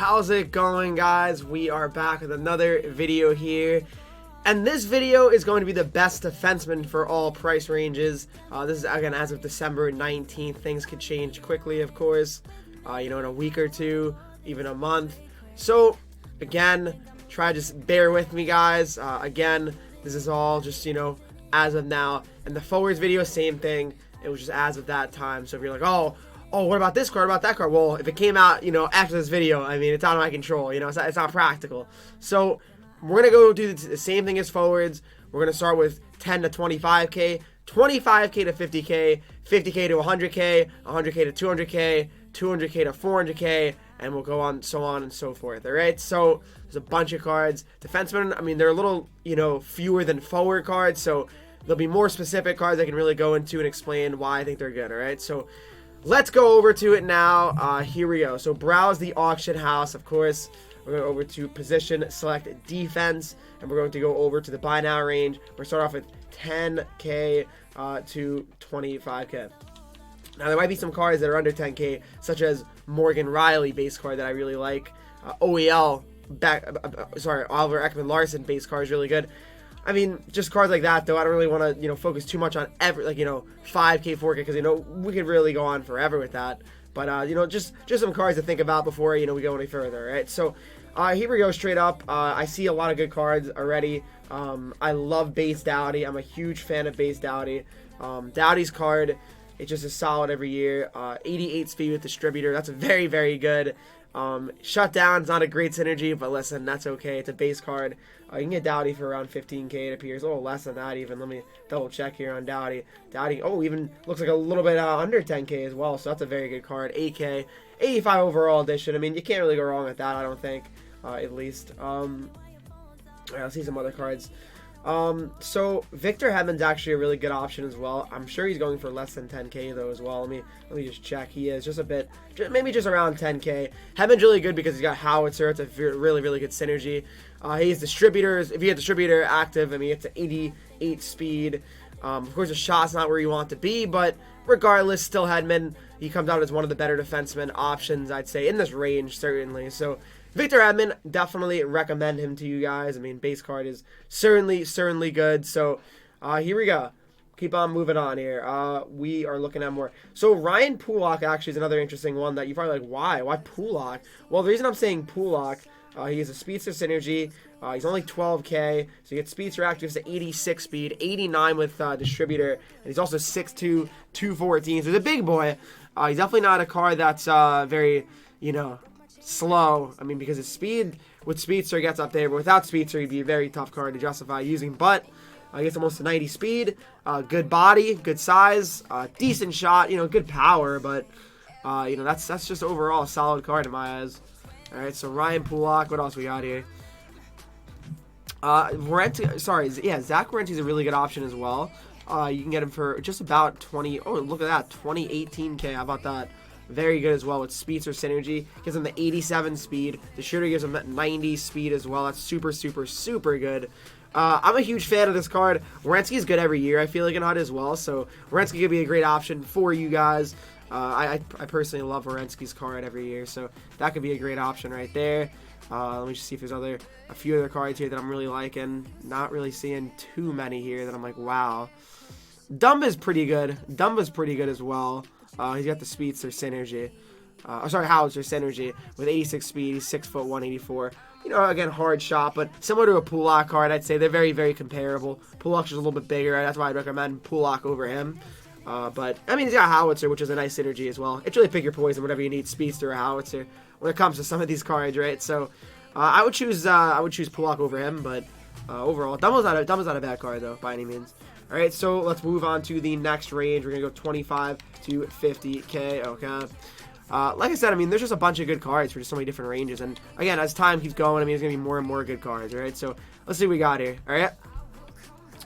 How's it going, guys? We are back with another video here, and this video is going to be the best defenseman for all price ranges. This is again as of December 19th. Things could change quickly, of course, in a week or two, even a month. So again, try to just bear with me, guys. Again, this is all just as of now, and the forwards video, same thing. It was just as of that time. So if you're like, oh, what about this card, about that card? Well, if it came out, after this video, I mean, it's out of my control. It's not practical. So we're going to go do the same thing as forwards. We're going to start with 10 to 25K, 25K to 50K, 50K to 100K, 100K to 200K, 200K to 400K, and we'll go on, so on and so forth. All right, so there's a bunch of cards. Defensemen, I mean, they're a little, fewer than forward cards, so there'll be more specific cards I can really go into and explain why I think they're good. All right, so let's go over to it now. Here we go. So browse the auction house, of course. We're going over to position, select defense, and we're going to go over to the buy now range. We're going to start off with 10K to 25K. Now, there might be some cards that are under 10K, such as Morgan Riley base card that I really like. OEL, Oliver Ekman-Larsson base card is really good. I mean, just cards like that, though. I don't really want to, focus too much on 5K, 4K, because, we could really go on forever with that. But, just some cards to think about before, we go any further, right? So, here we go, straight up. I see a lot of good cards already. I love base Doughty. I'm a huge fan of base Doughty. Doughty's card, it's just as solid every year. 88 speed with distributor. That's very, very good. Shutdown's not a great synergy, but listen, that's okay. It's a base card. You can get Doughty for around 15K, it appears. A little less than that even. Let me double check here on Doughty. Doughty, even looks like a little bit under 10K as well, so that's a very good card. 8K, 85 overall edition. I mean, you can't really go wrong with that, I don't think, at least. Alright, let's see some other cards. So Victor Hedman's actually a really good option as well. I'm sure he's going for less than 10K though as well. Let me just check. He is just a bit, maybe just around 10K. Hedman's really good because he's got Howitzer. It's a really, really good synergy. He's distributors. If you get distributor active, I mean, it's an 88 speed. Of course, the shot's not where you want to be, but regardless, still Hedman. He comes out as one of the better defenseman options, I'd say, in this range, certainly. So Victor Hedman, definitely recommend him to you guys. I mean, base card is certainly good. So here we go. Keep on moving on here. We are looking at more. So Ryan Pulock actually is another interesting one that you're probably like, why? Why Pulock? Well, the reason I'm saying Pulock, he has a speedster synergy. He's only 12K, so you get speedster active to 86 speed, 89 with distributor, and he's also 6'2", 214. So he's a big boy. He's definitely not a card that's very, slow. I mean, because his speed with speedster gets up there, but without speedster, he'd be a very tough card to justify using. But he gets almost a 90 speed, good body, good size, decent shot, good power. But that's just overall a solid card in my eyes. All right, so Ryan Pulock. What else we got here? Zach Werente's a really good option as well. You can get him for just about 20. Oh, look at that, 18K. How about that? Very good as well with speedster synergy. Gives him the 87 speed. The shooter gives him that 90 speed as well. That's super good. I'm a huge fan of this card. Werente's is good every year, I feel like, in HUD as well. So Werente's could be a great option for you guys. I personally love Werente's card every year, so that could be a great option right there. Let me just see if there's a few other cards here that I'm really liking. Not really seeing too many here that I'm like, wow. DUMBA's pretty good. DUMBA's pretty good as well. He's got the speedster synergy. Howitzer synergy with 86 speed. He's 6'1", 184. Again, hard shot, but similar to a Pulock card, I'd say they're very, very comparable. Pulock's just a little bit bigger. That's why I'd recommend Pulock over him. But I mean, he's got Howitzer, which is a nice synergy as well. It's really pick your poison, whatever you need, speedster or Howitzer, when it comes to some of these cards, right? So I would choose Pulock over him, but overall, DUMBA's not a bad card though, by any means. All right, so let's move on to the next range. We're gonna go 25 to 50K. Okay. Like I said, I mean, there's just a bunch of good cards for just so many different ranges, and again, as time keeps going, I mean, there's gonna be more and more good cards. All right, so let's see what we got here. All right.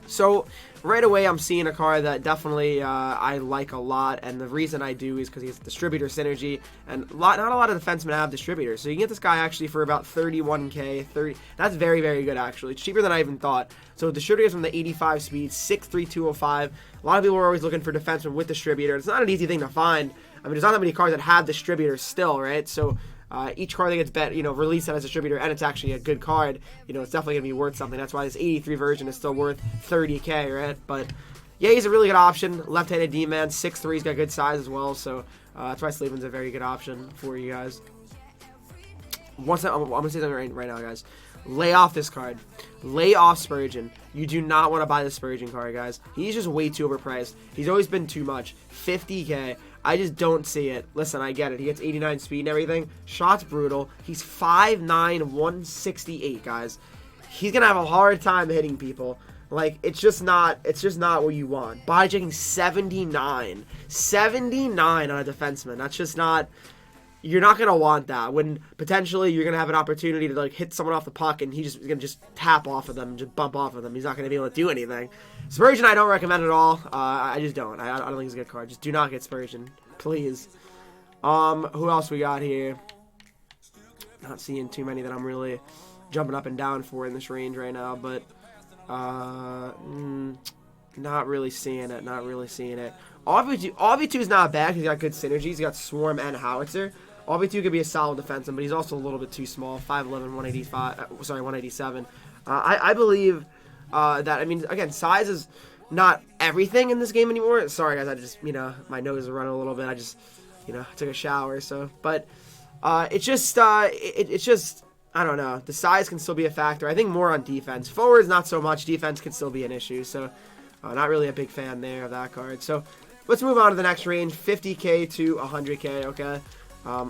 So right away, I'm seeing a card that definitely I like a lot, and the reason I do is because he has distributor synergy, and not a lot of defensemen have distributors, so you can get this guy actually for about 31K. That's very, very good, actually. It's cheaper than I even thought. So distributor is from the 85 speed, 6'3", 205. A lot of people are always looking for defensemen with distributor. It's not an easy thing to find. I mean, there's not that many cards that have distributors still, right? So each card that gets released as a distributor, and it's actually a good card, it's definitely going to be worth something. That's why this 83 version is still worth 30k, right? But yeah, he's a really good option. Left-handed D-man, 6'3", he's got good size as well, so that's why SLAVIN's a very good option for you guys. I'm going to say something right now, guys. Lay off this card. Lay off Spurgeon. You do not want to buy the Spurgeon card, guys. He's just way too overpriced. He's always been too much. 50k. I just don't see it. Listen, I get it. He gets 89 speed and everything. Shot's brutal. He's 5'9", 168, guys. He's going to have a hard time hitting people. Like, it's just not what you want. Body checking 79. 79 on a defenseman. That's just not... You're not going to want that when potentially you're going to have an opportunity to like hit someone off the puck and he's going to just tap off of them, just bump off of them. He's not going to be able to do anything. Spurgeon I don't recommend at all. I just don't. I don't think he's a good card. Just do not get Spurgeon, please. Who else we got here? Not seeing too many that I'm really jumping up and down for in this range right now, but not really seeing it. Not really seeing it. RB2 is not bad because he's got good synergies. He's got Swarm and Howitzer. RB2 could be a solid defenseman, but he's also a little bit too small. 5'11", 187. I believe that, I mean, again, size is not everything in this game anymore. Sorry, guys, I just, my nose is running a little bit. I just, took a shower, so. But it's just, I don't know. The size can still be a factor. I think more on defense. Forwards, not so much. Defense can still be an issue, so not really a big fan there of that card. So let's move on to the next range, 50k to 100k, okay?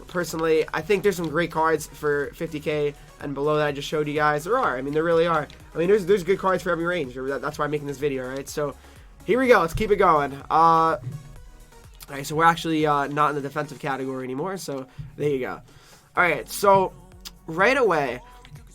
Personally, I think there's some great cards for 50k and below that I just showed you guys. There are. I mean, there really are. I mean, there's good cards for every range. That's why I'm making this video, right? So here we go. Let's keep it going. All right, so we're actually not in the defensive category anymore, so there you go. All right, so right away,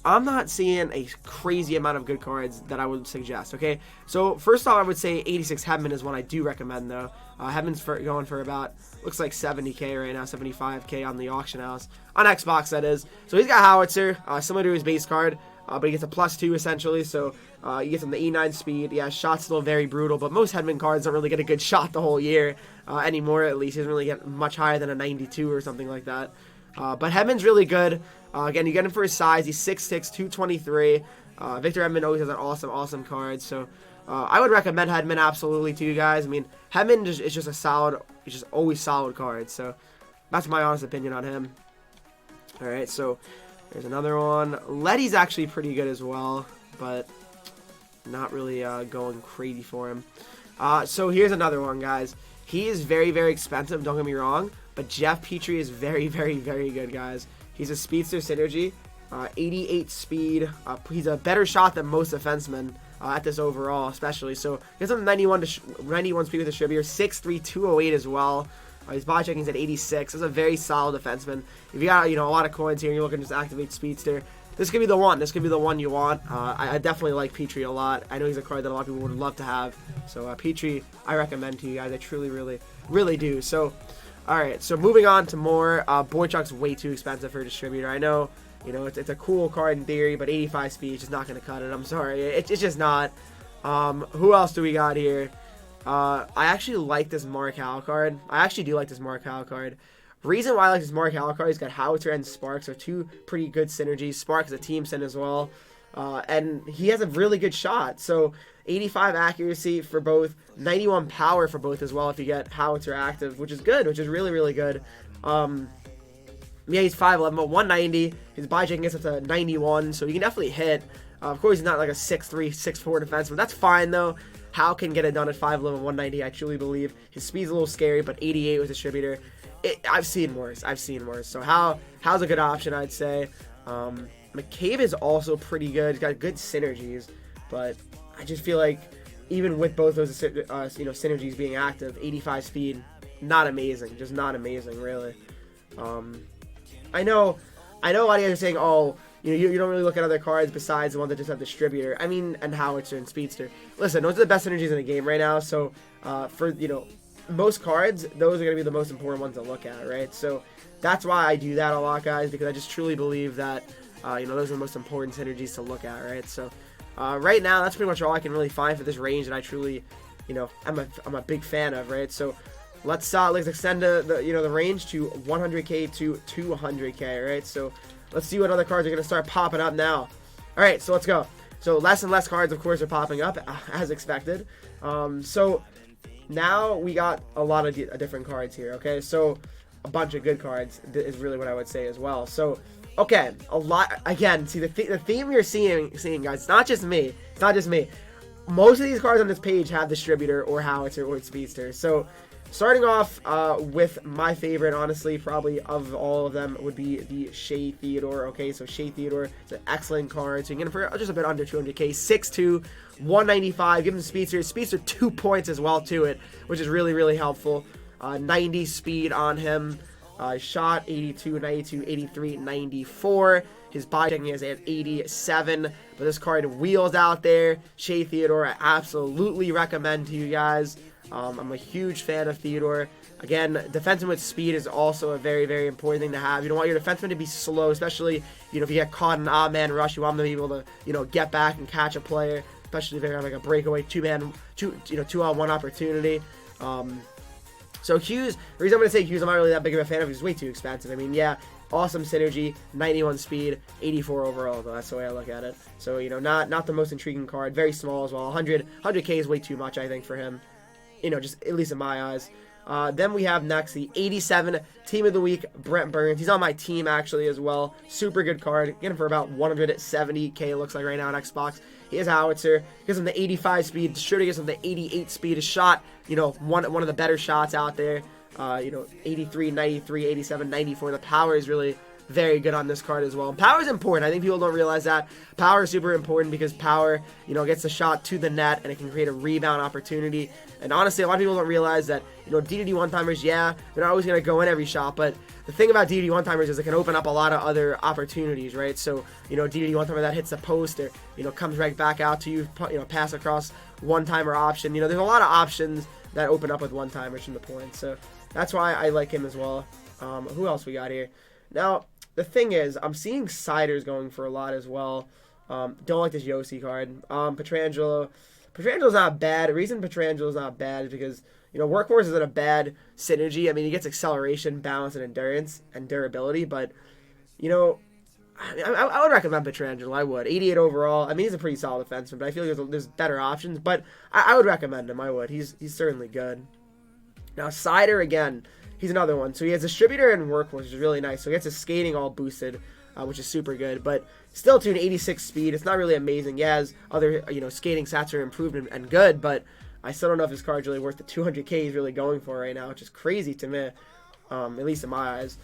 I'm not seeing a crazy amount of good cards that I would suggest, okay? So, first off, I would say 86 Hedman is one I do recommend, though. Hedman's going for about, looks like 70k right now, 75k on the auction house. On Xbox, that is. So, he's got Howitzer, similar to his base card, but he gets a +2, essentially. So, he gets him the E9 speed. Yeah, shot's still very brutal, but most Hedman cards don't really get a good shot the whole year, anymore, at least. He doesn't really get much higher than a 92 or something like that. But Hedman's really good. Again, you get him for his size. He's 6'6", 223. Victor Hedman always has an awesome card. So I would recommend Hedman absolutely to you guys. I mean, Hedman is just a solid, he's just always solid card. So that's my honest opinion on him. All right, so there's another one. Letty's actually pretty good as well, but not really going crazy for him. So here's another one, guys. He is very, very expensive, don't get me wrong, but Jeff Petry is very, very, very good, guys. He's a speedster synergy, 88 speed. He's a better shot than most defensemen at this overall, especially. So he has a 91 speed with distributor, 6'3", 208 as well. His body checking's at 86. That's a very solid defenseman. If you got a lot of coins here and you're looking to just activate speedster, this could be the one. This could be the one you want. I definitely like Petry a lot. I know he's a card that a lot of people would love to have. So Petry, I recommend to you guys. I truly, really, really do. So, all right. So moving on to more. Boychuk's way too expensive for a distributor. I know, it's a cool card in theory, but 85 speed is just not going to cut it. I'm sorry. It's just not. Who else do we got here? I actually like this Mark Howell card. I actually do like this Mark Howell card. Reason why I like this Mark Howell card, he's got Howitzer and Spark, so two pretty good synergies. Spark is a team send as well, and he has a really good shot. So 85 accuracy for both, 91 power for both as well if you get Howitzer active, which is good, which is really, really good. Yeah, he's 5'11", but 190. His body checking gets up to 91, so he can definitely hit. Of course, he's not like a 6'3", 6'4 defenseman. That's fine, though. Howe can get it done at 5'11", 190, I truly believe. His speed's a little scary, but 88 with distributor. I've seen worse. So Howe's a good option, I'd say. McCabe is also pretty good. He's got good synergies, but I just feel like even with both those synergies being active, 85 speed, not amazing. Just not amazing, really. I know a lot of you guys are saying, oh, you don't really look at other cards besides the ones that just have distributor. I mean, and Howitzer and speedster. Listen, those are the best synergies in the game right now. So for most cards, those are going to be the most important ones to look at, right? So that's why I do that a lot, guys, because I just truly believe that, those are the most important synergies to look at, right? So right now, that's pretty much all I can really find for this range that I truly, I'm a big fan of, right? So let's extend the range to 100k to 200k. Right, so let's see what other cards are gonna start popping up now. All right, so let's go. So less and less cards, of course, are popping up as expected. So now we got a lot of different cards here. Okay, so a bunch of good cards is really what I would say as well. So okay, a lot again. See the theme you're seeing, guys. It's not just me. It's not just me. Most of these cards on this page have distributor or howitzer or speedster. So starting off with my favorite, honestly, probably of all of them would be the SHEA THEODORE. Okay, so SHEA THEODORE is an excellent card. So you can get it for just a bit under 200k, 6'2", 195. Give him speedster. Speedster 2 points as well to it, which is really, really helpful. 90 speed on him. Shot 82, 92, 83, 94. His body checking is at 87. But this card wheels out there. SHEA THEODORE, I absolutely recommend to you guys. I'm a huge fan of Theodore. Again, defenseman with speed is also a very, very important thing to have. You don't want your defenseman to be slow, especially, you know, if you get caught in an odd man rush. You want them to be able to, you know, get back and catch a player, especially if they're on like a breakaway two-on-one opportunity. So Hughes, the reason I'm going to say Hughes, I'm not really that big of a fan of. He's way too expensive. I mean, yeah, awesome synergy, 91 speed, 84 overall, though. That's the way I look at it. So, you know, not the most intriguing card. Very small as well. 100k is way too much, I think, for him. You know, just at least in my eyes. Then we have next the 87 Team of the Week, Brent Burns. He's on my team, actually, as well. Super good card. Get him for about 170k, looks like right now on Xbox. He has howitzer. Gives him the 85 speed. Distributor gives him the 88 speed. His shot, you know, one of the better shots out there. You know, 83, 93, 87, 94. The power is really very good on this card as well. Power is important. I think people don't realize that. Power is super important because power, you know, gets the shot to the net and it can create a rebound opportunity. And honestly, a lot of people don't realize that, you know, DDD one-timers, yeah, they're not always going to go in every shot, but the thing about DDD one-timers is it can open up a lot of other opportunities, right? So, you know, DDD one-timer that hits the post or, you know, comes right back out to you, you know, pass across one-timer option. You know, there's a lot of options that open up with one-timers from the point. So that's why I like him as well. Who else we got here? Now, the thing is, I'm seeing Siders going for a lot as well. Don't like this Josi card. Petrangelo's not bad. The reason Petrangelo's not bad is because, you know, Workhorse isn't a bad synergy. I mean, he gets acceleration, balance, and endurance, and durability, but, you know, I would recommend Petrangelo. I would. 88 overall. I mean, he's a pretty solid defenseman, but I feel like there's better options, but I would recommend him. I would. He's certainly good. Now, Sider, again, he's another one. So he has distributor and workhorse, which is really nice. So he gets his skating all boosted, which is super good. But still to an 86 speed, it's not really amazing. Yeah, his other, you know, skating stats are improved and good, but I still don't know if this card's really worth the 200k he's really going for right now, which is crazy to me, at least in my eyes.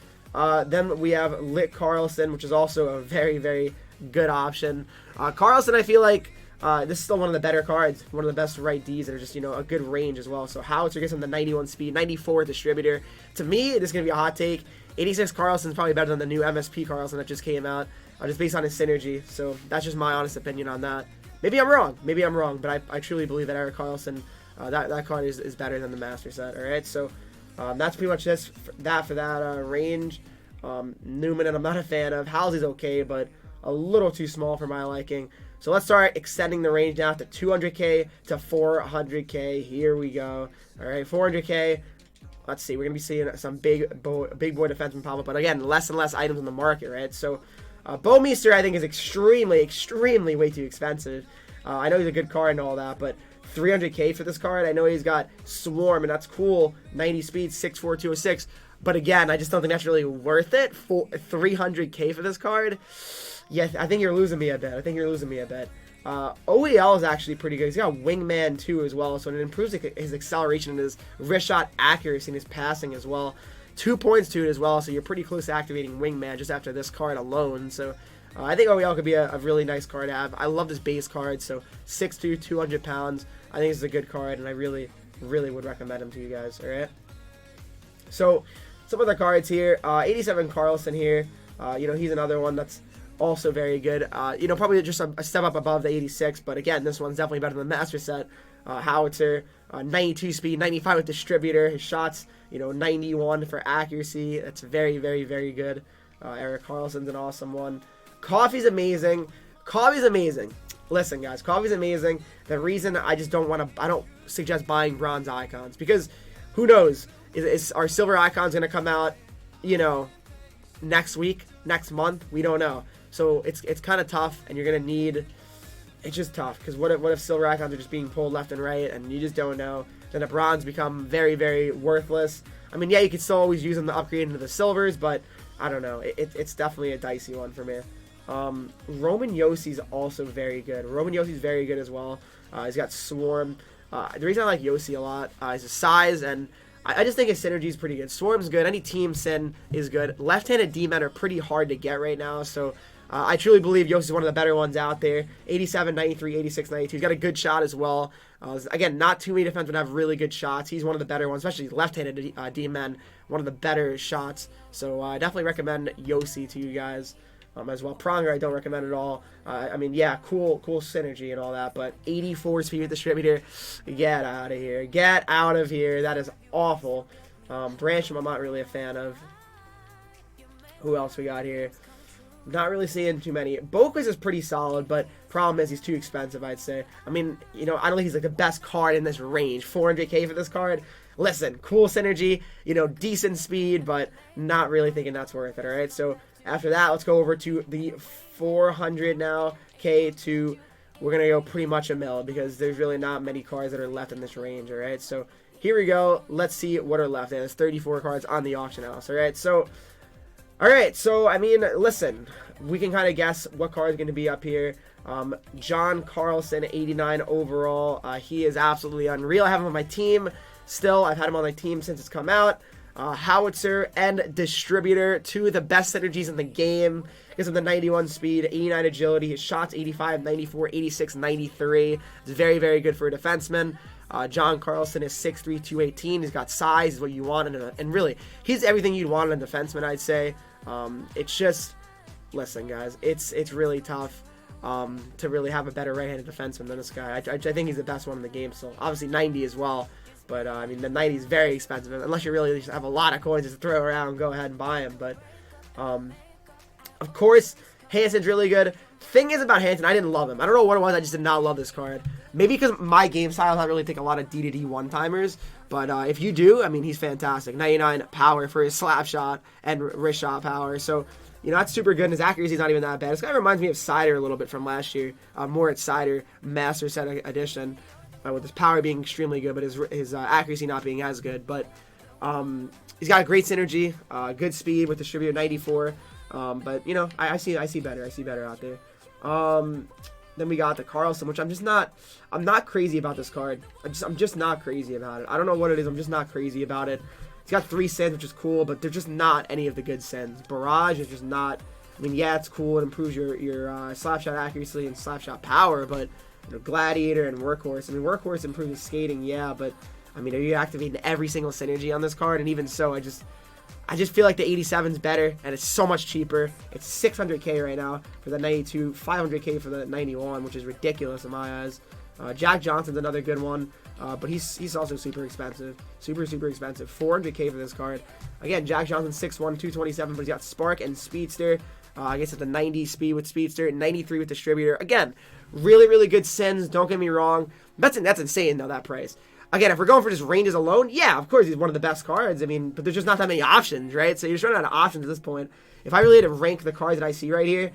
Then we have Lit CARLSSON, which is also a very, very good option. CARLSSON, I feel like this is still one of the better cards, one of the best right Ds that are just, you know, a good range as well. So howitzer gets him the 91 speed, 94 distributor. To me, this is going to be a hot take. 86 CARLSSON is probably better than the new MSP CARLSSON that just came out, just based on his synergy. So that's just my honest opinion on that. Maybe I'm wrong, but I truly believe that Erik Karlsson, that card is better than the master set. All right, so that's pretty much that for that range. Newman, and I'm not a fan of. Halsey's okay, but a little too small for my liking. So let's start extending the range down to 200k to 400k. Here we go. All right, 400k. Let's see. We're gonna be seeing some big boy defenseman pop up, but again, less and less items on the market, right? So Bouwmeester, I think, is extremely way too expensive. I know he's a good card and all that, but 300k for this card. I know he's got Swarm, and that's cool. 90 speed, 6'4", 206. But again, I just don't think that's really worth it. 300k for this card. Yeah, I think you're losing me a bit. OEL is actually pretty good. He's got Wingman too as well, so it improves his acceleration and his wrist shot accuracy and his passing as well. 2 points to it as well, so you're pretty close to activating Wingman just after this card alone. So I think OEL could be a really nice card to have. I love this base card, so 6'2", 200 pounds. I think it's a good card, and I really would recommend him to you guys. All right. So some other cards here. 87 CARLSSON here. You know, he's another one that's also very good. You know, probably just a step up above the 86, but again, this one's definitely better than the master set. Howitzer, 92 speed, 95 with distributor. His shots, you know, 91 for accuracy. That's very good. Erik Karlsson's an awesome one. Coffee's amazing. Listen, guys, Coffee's amazing. The reason I just don't suggest buying bronze icons, because who knows? Is our silver icons going to come out, you know, next week, next month? We don't know. So it's kind of tough, and you're going to need, it's just tough, because what if silver icons are just being pulled left and right, and you just don't know? Then the bronze become very, very worthless. I mean, yeah, you could still always use them to upgrade into the silvers, but I don't know. It's definitely a dicey one for me. Roman Josi's also very good. Roman Josi's very good as well. He's got Swarm. The reason I like Josi a lot is his size, and I just think his synergy is pretty good. Swarm's good. Any team sin is good. Left-handed D-men are pretty hard to get right now, so I truly believe Josi's one of the better ones out there. 87, 93, 86, 92. He's got a good shot as well. Again, not too many defensemen have really good shots. He's one of the better ones, especially left-handed D-men. One of the better shots. So I definitely recommend Josi to you guys as well. Pronger I don't recommend at all. I mean, yeah, cool synergy and all that, but 84 speed with distributor. Get out of here. Get out of here. That is awful. Brancham I'm not really a fan of. Who else we got here? Not really seeing too many. Boquist is pretty solid, but problem is he's too expensive, I'd say. I mean, you know, I don't think he's like the best card in this range. 400k for this card. Listen, cool synergy, you know, decent speed, but not really thinking that's worth it, alright? So after that, let's go over to the 400 now, K2. We're going to go pretty much a mil, because there's really not many cards that are left in this range, alright? So here we go. Let's see what are left. And there's 34 cards on the auction house, alright? So, alright, so, I mean, listen, we can kind of guess what card is going to be up here. John Carlson, 89 overall. He is absolutely unreal. I have him on my team still. I've had him on my team since it's come out. Howitzer and distributor, two of the best synergies in the game. Gives him the 91 speed, 89 agility. His shots 85, 94, 86, 93. It's very, very good for a defenseman. John Carlson is 6'3", 218. He's got size, is what you want, and really, he's everything you'd want in a defenseman, I'd say. It's just, listen, guys, it's really tough to really have a better right-handed defenseman than this guy. I think he's the best one in the game still. Obviously, 90 as well. But, I mean, the 90 is very expensive. Unless you really just have a lot of coins to throw around, go ahead and buy him. But, of course, Hansson's really good. Thing is about Hansson, I didn't love him. I don't know what it was. I just did not love this card. Maybe because my game style, I don't really take a lot of D-to-D one-timers. But if you do, I mean, he's fantastic. 99 power for his slap shot and wrist shot power. So, you know, that's super good. And his accuracy is not even that bad. This guy reminds me of Cider a little bit from last year. More at Cider Master Set Edition. With his power being extremely good, but his accuracy not being as good. But he's got great synergy, good speed with distributor 94. But you know, I see better. I see better out there. Then we got the CARLSSON, which I'm not crazy about this card. I'm just not crazy about it. I don't know what it is. I'm just not crazy about it. It's got 3 sends, which is cool, but they're just not any of the good sends. Barrage is just not. I mean, yeah, it's cool. It improves your slap shot accuracy and slap shot power, but you know, Gladiator and Workhorse. I mean, Workhorse improves his skating, yeah, but I mean, are you activating every single synergy on this card? And even so, I just feel like the 87's better, and it's so much cheaper. It's 600k right now for the 92, 500k for the 91, which is ridiculous in my eyes. Jack Johnson's another good one, but he's also super expensive, super expensive. 400k for this card. Again, Jack Johnson 6'1", 227, but he's got Spark and Speedster. I guess it's the 90 speed with Speedster, 93 with Distributor. Again, really good sends. Don't get me wrong. That's insane though, that price. Again, if we're going for just ranges alone, yeah, of course he's one of the best cards. I mean, but there's just not that many options, right? So you're just running out of options at this point. If I really had to rank the cards that I see right here,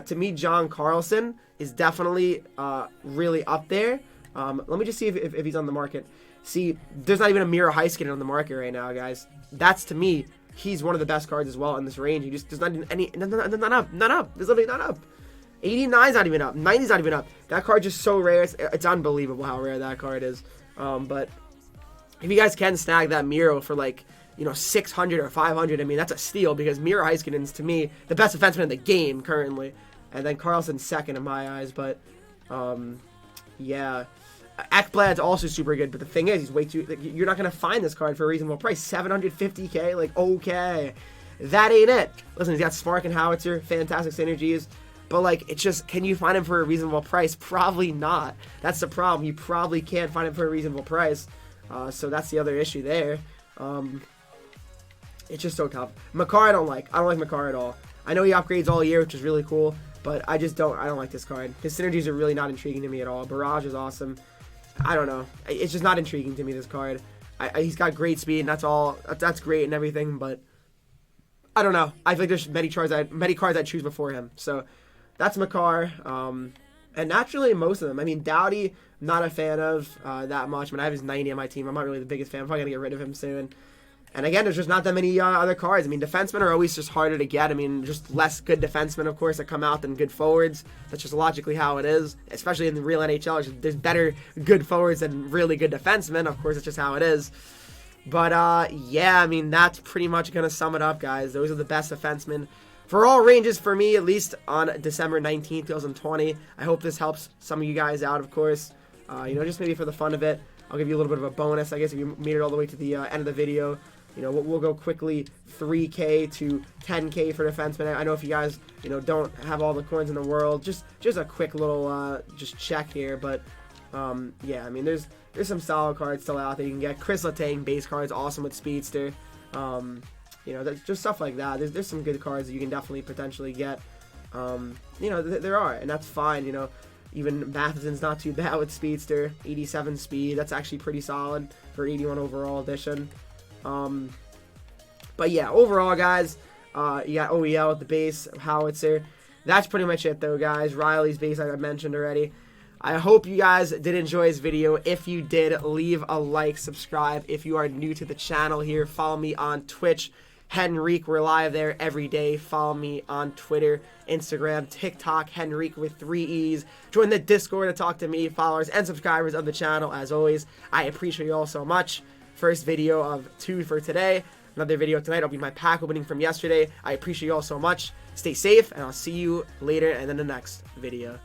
to me, John Carlsson is definitely really up there. Let me just see if he's on the market. See, there's not even a Mira Heiskanen on the market right now, guys. That's, to me, he's one of the best cards as well in this range. He just does not any, not up. There's literally not up. 89's not even up. 90's not even up. That card's just so rare. It's unbelievable how rare that card is. But if you guys can snag that Miro for like, you know, 600 or 500, I mean, that's a steal, because Miro Heiskanen's, to me, the best defenseman in the game currently. And then Carlsson's second in my eyes. But, yeah. Ekblad's also super good, but the thing is, he's way too, like, you're not going to find this card for a reasonable price. 750k? Like, okay. That ain't it. Listen, he's got Spark and Howitzer, fantastic synergies. But, like, it's just, can you find him for a reasonable price? Probably not. That's the problem. You probably can't find him for a reasonable price. So that's the other issue there. It's just so tough. MAKAR I don't like. I don't like MAKAR at all. I know he upgrades all year, which is really cool, but I don't like this card. His synergies are really not intriguing to me at all. Barrage is awesome. I don't know. It's just not intriguing to me, this card. He's got great speed, and that's all. That's great and everything, but I don't know. I feel like there's many cards I'd choose before him. So that's Makar. And naturally, most of them. I mean, Doughty, not a fan of that much. I mean, I have his 90 on my team. I'm not really the biggest fan. I'm probably going to get rid of him soon. And again, there's just not that many other cards. I mean, defensemen are always just harder to get. I mean, just less good defensemen, of course, that come out than good forwards. That's just logically how it is, especially in the real NHL. There's better good forwards than really good defensemen. Of course, it's just how it is. But, yeah, I mean, that's pretty much going to sum it up, guys. Those are the best defensemen for all ranges for me, at least on December 19th, 2020. I hope this helps some of you guys out, of course. You know, just maybe for the fun of it. I'll give you a little bit of a bonus, I guess, if you made it all the way to the end of the video. You know, we'll go quickly 3K to 10K for defensemen. I know if you guys, you know, don't have all the coins in the world, just a quick little just check here. But yeah, I mean, there's some solid cards still out there you can get. Chris Letang base cards, awesome with Speedster. You know, there's just stuff like that. There's some good cards that you can definitely potentially get. You know, there are, and that's fine. You know, even Matheson's not too bad with Speedster, 87 speed. That's actually pretty solid for 81 overall edition. But yeah, overall, guys, you got OEL at the base, Howitzer. That's pretty much it, though, guys. Riley's base, I mentioned already. I hope you guys did enjoy this video. If you did, leave a like, subscribe. If you are new to the channel here, follow me on Twitch, Henreek. We're live there every day. Follow me on Twitter, Instagram, TikTok, Henreek with 3 E's. Join the Discord to talk to me, followers, and subscribers of the channel. As always, I appreciate you all so much. First video of 2 for today. Another video tonight will be my pack opening from yesterday. I appreciate you all so much. Stay safe, and I'll see you later and in the next video.